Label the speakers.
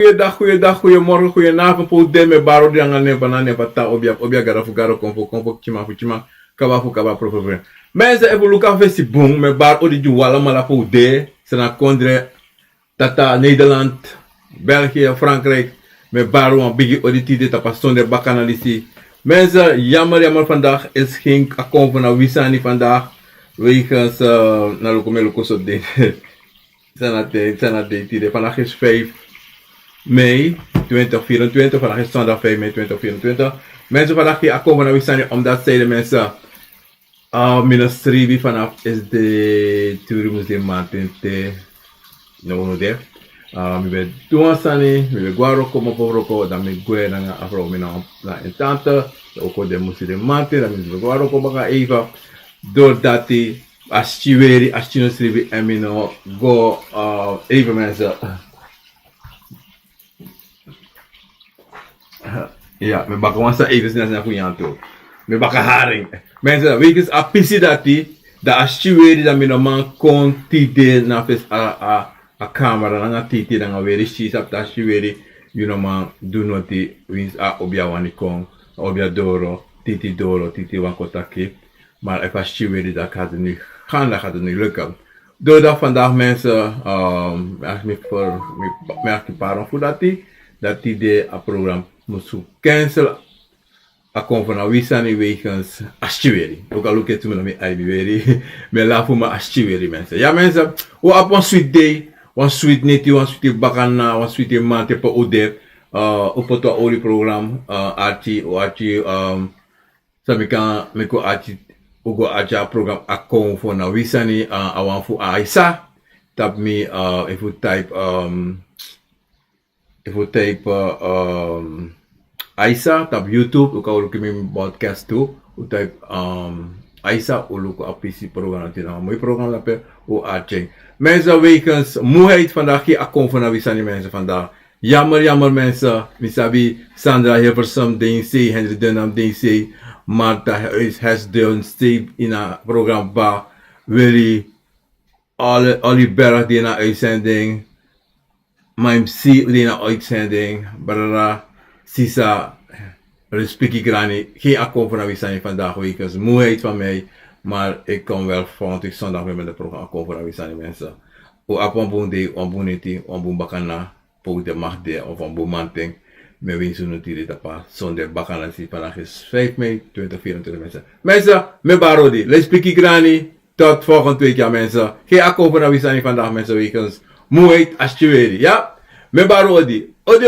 Speaker 1: Goeiedag, goeiemorgen, goedenavond. Po de me baro di angane banane bata obia gara fugaro kompo chima kaba profe. Mensen even luka vesti boom me bar odi ju wala mala po de sena kondre tata Nederland, België, Frankrijk me baro een bigi odi tide tapa zonder bakanalisi. Mensen, jammer vandaag is geen akkoord van Wisani vandaag wegens na luko so de sana de tide vandaag is 5 mei 2024, vandaag is zondag 5 mei 2024. Mensen vandaag hier komen naar Wisani omdat zij de mensen ministerie vanaf is de toerisme maanden te no de. Mi be tuan sani, mi be guaro como povroko, da mi gue na afro mi na intante, ook de musi de maanden, da mi be guaro como ga even doordat die als je nostrivi en mi no go even mensen. Ja, me baka wansa even sinas na kunyanto. Me baka haring. Mensen, wegens a pisi dati, da ashiweri da minoman kon tide na fes a camera na titi da ngaweri shisap da ashiweri man do noti wins a obia wani kon, obia doro, titi wankotaki. Maar even ashiweri da gaat het nu lukken. Doordat vandaag mensen, merk je pardon voor dat die de programma moest cancelen. A kom van Wisani wegens aschiweri. Ook al lukt het me met Aibiweri. Maar laat voor me aschiweri mensen. Ja mensen, we op een sweet day. Een sweet neti, een sweet bakana, een sweet maand per ode. Op het olie programma. Archie, sabikan meko archie. Ugo aja program a kom van Wisani. Awan voor Aisa. Tap me if you type Aisa tap YouTube, u kan ook mijn podcast toe. U type Aisa, u look op PC programma. Het is een mooi programma dat u uitcheckt. Mensen wegens moeheid vandaag, hier akkoord van Wisani mensen vandaag. Jammer mensen. Misabi Sandra Hilversum DC, Henry Dunham DC, Marta Hesdeon Steve in een programma. Willy Oliver die in een uitzending. Mijn MC Lena uitzending, Barara, Sisa, Respectie Grani. Geen akkoord van Wisani vandaag weekends. Moeheid van mij, maar ik kom wel volgende zondag weer met het programma akkoord van Wisani mensen. O apon bonde, on boniti, on bon bakana, po de magde of on bon manting. Me winsu notiri tapa zondag bakana si vandaag is 5 mei 2024 mensen. Mensen, me barodi, Respectie Grani. Tot volgende week ja mensen. Geen akkoord van Wisani vandaag mensen weekends. Moeheid als je weet, ja? Me barodi. Odi.